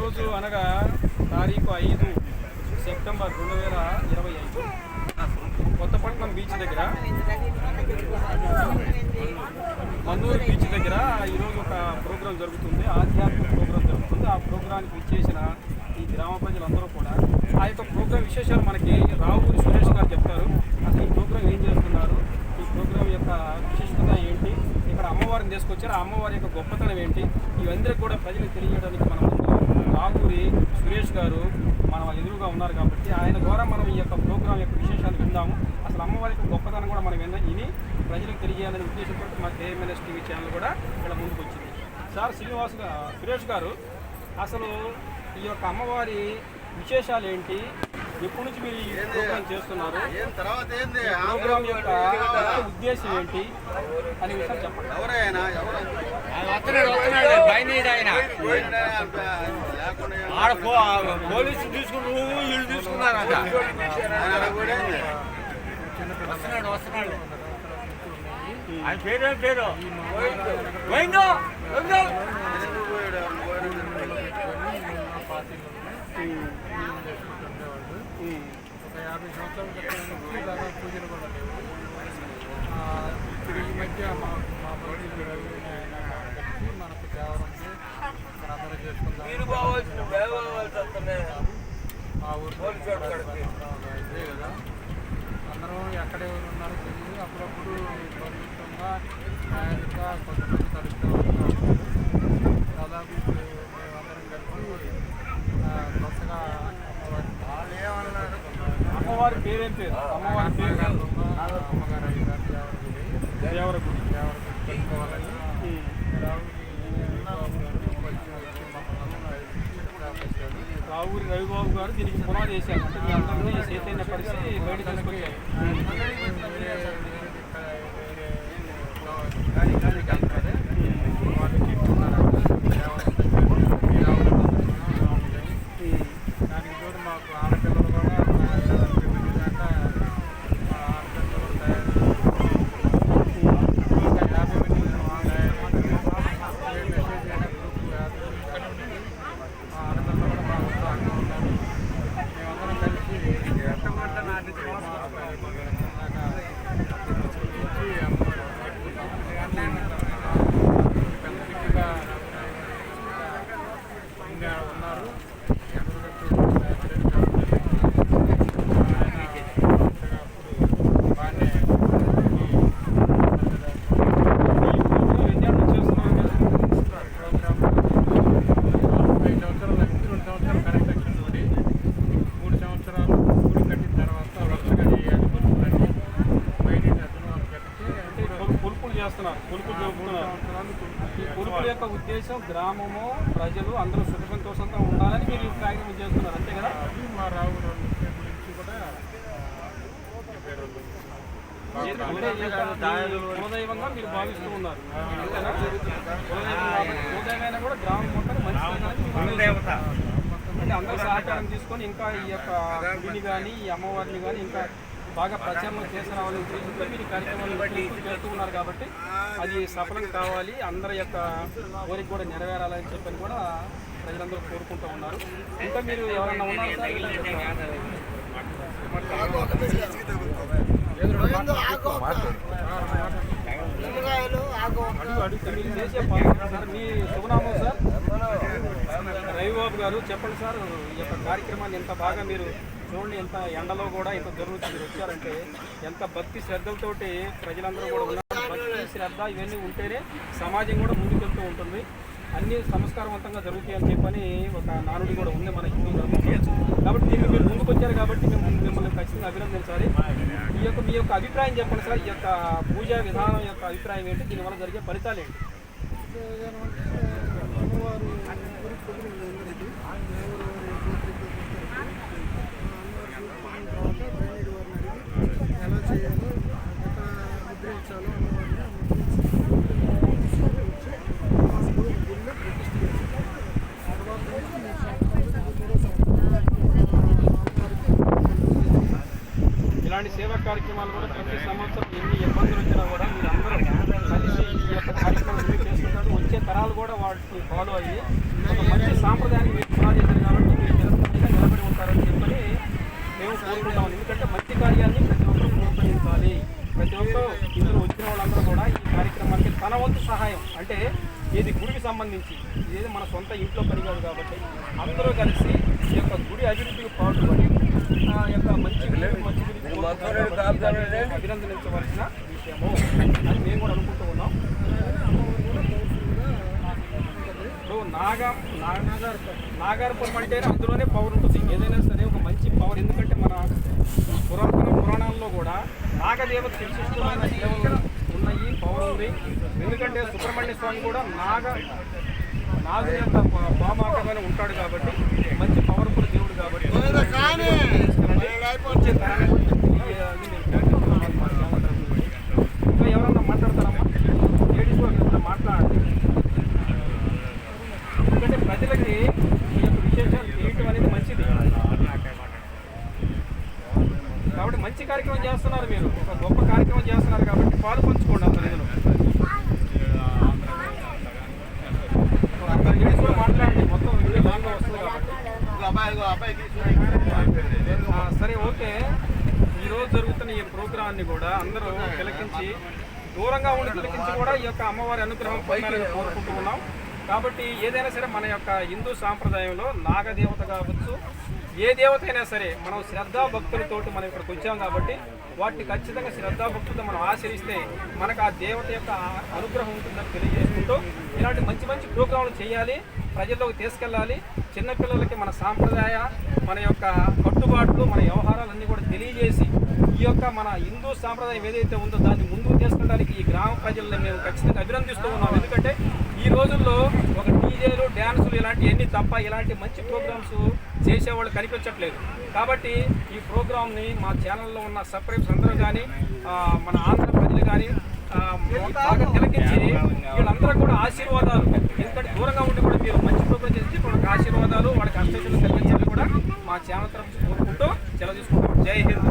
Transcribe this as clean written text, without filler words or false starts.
ఈరోజు అనగా తారీఖు 5 సెప్టెంబర్ 2025 కొత్తపట్నం బీచ్ దగ్గర మన్నూరు బీచ్ దగ్గర ఈరోజు ఒక ప్రోగ్రాం జరుగుతుంది, ఆధ్యాత్మిక ప్రోగ్రాం జరుగుతుంది. ఆ ప్రోగ్రాంకి ఇచ్చేసిన ఈ గ్రామ ప్రజలందరూ కూడా ఆ యొక్క ప్రోగ్రాం విశేషాలు మనకి రావూరి సురేష్ గారు చెప్తారు. అసలు ఈ ప్రోగ్రాం ఏం చేస్తున్నారు, ఈ ప్రోగ్రాం యొక్క విశిష్టత ఏంటి, ఇక్కడ అమ్మవారిని తీసుకొచ్చారు, ఆ అమ్మవారి యొక్క గొప్పతనం ఏంటి, ఇవన్నీ కూడా ప్రజలకు తెలియజేయడానికి మన ముందు రావూరి సురేష్ గారు మన ఎదురుగా ఉన్నారు. కాబట్టి ఆయన ద్వారా మనం ఈ యొక్క ప్రోగ్రాం యొక్క విశేషాలు విందాము. అసలు అమ్మవారి యొక్క గొప్పతనం కూడా మనం విని ప్రజలకు తెలియజేయాలనే ఉద్దేశంతో మా KMNS TV ఛానల్ కూడా ఇక్కడ ముందుకు వచ్చింది. సార్ సురేష్ గారు, అసలు ఈ యొక్క అమ్మవారి విశేషాలు ఏంటి, ఎప్పటి నుంచి మీరు ఈ ప్రోగ్రాం చేస్తున్నారు, ప్రోగ్రాం యొక్క ఉద్దేశం ఏంటి అనే విషయం చెప్పండి. పోలీసు తీసుకుని ఇల్లు తీసుకున్నారంట. వస్తున్నాడు ఆయన పేరు పేరు పోయిందో ఒక 50 సంవత్సరాల క్రితం నుంచి దాదాపు పూజలు కూడా లేవు. ఇప్పుడు ఈ మధ్య మా ప్రొడ్యూసర్ కలిసి మనకు దేవరండి మనందరూ చేసుకుందాం. మా ఊరు ఇదే కదా, అందరం ఎక్కడ ఎవరు ఉన్నారో తెలియదు. అప్పుడప్పుడు ప్రభుత్వంగా న్యాయంగా కొంతమంది కలుస్తూ ఉంటారు. దాదాపు ఇప్పుడు మేమందరం కలిసి కొత్తగా అమ్మవారి పేరేం పేరు, అమ్మవారి పేరు అమ్మగారు అయ్యారు దేవరగుడి పెట్టుకోవాలని రావూరి రవిబాబు గారు దీనికి పునాది చేశారు. అంటే మీ అందరినీ చైతన్య పరిస్థితి బయట తీసుకొచ్చారు. దానికి తోడు మాకు ఆడపిల్లలు కూడా దాకా ఆడపిల్లలు కూడా తయారు ఇంకా 50 మంది మెసేజ్ అయినా గ్రూప్ 50 ఆడపిల్లలు కూడా మా ఉత్సాహంగా ఉన్నారు. మేమందరం కలిసి ఇంకా ఉన్నారు. ఉద్దేశం గ్రామము ప్రజలు అందరూ సుఖ సంతోషంగా ఉండాలని మీరు ఈ కార్యక్రమం చేస్తున్నారు, అంతే కదా? మా రావు గురించి కూడా కులదైవంగా మీరు భావిస్తూ ఉన్నారు, అంతేనా? కులదైవమైనా కూడా గ్రామం మొత్తం మంచి అంటే అందరూ సహకారం తీసుకొని ఇంకా ఈ యొక్క గుడిని కానీ ఈ అమ్మవారిని కానీ ఇంకా బాగా ప్రచారం చేసిన వాళ్ళని ఉద్దేశంతో మీరు కార్యక్రమాలు చేస్తూ ఉన్నారు. కాబట్టి అది సఫలం కావాలి, అందరి యొక్క కోరిక కూడా నెరవేరాలని చెప్పని కూడా ప్రజలందరూ కోరుకుంటూ ఉన్నారు. ఇంకా మీరు ఎవరన్నా ఉన్నారు మీరు చేసే సార్, మీ శుభనామం సార్ రవిబాబు గారు, చెప్పండి సార్. ఈ యొక్క కార్యక్రమాన్ని ఎంత బాగా మీరు చూడండి, ఎంత ఎండలో కూడా ఇంత దూరం నుంచి మీరు వచ్చారంటే ఎంత భక్తి శ్రద్ధలతోటి ప్రజలందరూ కూడా ఉన్నారు. భక్తి శ్రద్ధ ఇవన్నీ ఉంటేనే సమాజం కూడా ముందుకెళ్తూ ఉంటుంది, అన్ని సంస్కారవంతంగా జరుగుతాయని చెప్పని ఒక నానుడి కూడా ఉంది మన హిందూ ధర్మంలో. కాబట్టి దీనికి మీరు ముందుకు వచ్చారు కాబట్టి మిమ్మల్ని ఖచ్చితంగా అభినందించాలి. మీ యొక్క అభిప్రాయం చెప్పండి సార్, ఈ యొక్క పూజా విధానం యొక్క అభిప్రాయం ఏంటి, దీనివల్ల జరిగే ఫలితాలు ఏంటి? ఎలా చేయాలో ఎక్కడ ముద్రించాలో ఇలాంటి సేవా కార్యక్రమాలు కూడా ప్రతి సంవత్సరం ఎన్ని ఇబ్బందులు వచ్చినా కూడా మీరు అందరూ కలిసి ఈ యొక్క కార్యక్రమం చేసుకుంటారు. వచ్చే తరాలు కూడా వాటిని ఫాలో అయ్యి ఒక మంచి సాంప్రదాయాన్ని మీరు తన వంతు సహాయం అంటే ఇది గుడికి సంబంధించి ఇదేది మన సొంత ఇంట్లో పని కాదు కాబట్టి అందరూ కలిసి ఈ యొక్క గుడి అభివృద్ధికి పాటుపడి ఆ యొక్క మంచి అభినందించవలసిన విషయము అని మేము కూడా అనుకుంటూ ఉన్నాం. ఇప్పుడు నాగార్పురం అంటే అందులోనే పవర్ ఉంటుంది. ఏదైనా సరే ఒక మంచి పవర్, ఎందుకంటే మన పురాణాల్లో కూడా నాగదేవత విశిష్టమైన సేవలు ఉన్నాయి, పవర్ ఉంది. ఎందుకంటే సుబ్రహ్మణ్య స్వామి కూడా నాగు యొక్క పామాకగానే ఉంటాడు కాబట్టి మంచి పవర్ఫుల్ దేవుడు కాబట్టి ఇంకా ఎవరన్నా మాట్లాడతారమ్మా? లేడీస్ కూడా మాట్లాడండి. ఎందుకంటే ప్రజలకి ఈ యొక్క విశేషాలు తెలియటం అనేది మంచిది కాబట్టి మంచి కార్యక్రమం చేస్తున్నారు. మీరు ఒక గొప్ప కార్యక్రమం చేస్తున్నారు కాబట్టి పాలు పంచుకోండి అందరూ. ఇందులో లేడీస్ కూడా మాట్లాడండి, మొత్తం వీడియో లాంగ్గా వస్తుంది కాబట్టి. సరే, ఓకే. ఈరోజు జరుగుతున్న ఈ ప్రోగ్రాన్ని కూడా అందరూ తిలకించి, దూరంగా ఉండి తిలకించి కూడా ఈ యొక్క అమ్మవారి అనుగ్రహం పొందాలని కోరుకుంటూ ఉన్నాం. కాబట్టి ఏదైనా సరే మన యొక్క హిందూ సాంప్రదాయంలో నాగదేవత కావచ్చు, ఏ దేవత అయినా సరే మనం శ్రద్ధాభక్తులతోటి మనం ఇక్కడికి వచ్చాం కాబట్టి వాటిని ఖచ్చితంగా శ్రద్ధాభక్తులతో మనం ఆచరిస్తే మనకు ఆ దేవత యొక్క అనుగ్రహం ఉంటుందని తెలియజేసుకుంటూ ఇలాంటి మంచి మంచి ప్రోగ్రాంలు చేయాలి, ప్రజల్లోకి తీసుకెళ్ళాలి. చిన్నపిల్లలకి మన సాంప్రదాయ, మన యొక్క కట్టుబాట్లు, మన వ్యవహారాలన్నీ కూడా తెలియజేసి ఈ యొక్క మన హిందూ సాంప్రదాయం ఏదైతే ఉందో దాన్ని ముందుకు తీసుకెళ్ళడానికి ఈ గ్రామ ప్రజల్ని మేము ఖచ్చితంగా అభినందిస్తూ ఉన్నాం. ఎందుకంటే ఈ రోజుల్లో ఒక డీజేలు, డ్యాన్సులు ఇలాంటివన్నీ తప్ప ఇలాంటి మంచి ప్రోగ్రామ్స్ చేసేవాళ్ళు కనిపించట్లేదు. కాబట్టి ఈ ప్రోగ్రామ్ని మా ఛానల్లో ఉన్న సబ్స్క్రైబర్స్ అందరూ కానీ, మన ఆంధ్ర ప్రజలు కానీ బాగా తిలకించి వీళ్ళందరూ కూడా ఆశీర్వాదాలు, ఎందుకంటే దూరంగా ఉండి కూడా మీరు మంచి ప్రోగ్రాం చేసి వాళ్ళకి ఆశీర్వాదాలు, వాళ్ళకి అష్టైశ్వర్యాలు కలిగించాలని కూడా మా ఛానల్ తరఫు కోరుకుంటూ సెలవు తీసుకుంటాం. జై హింద్.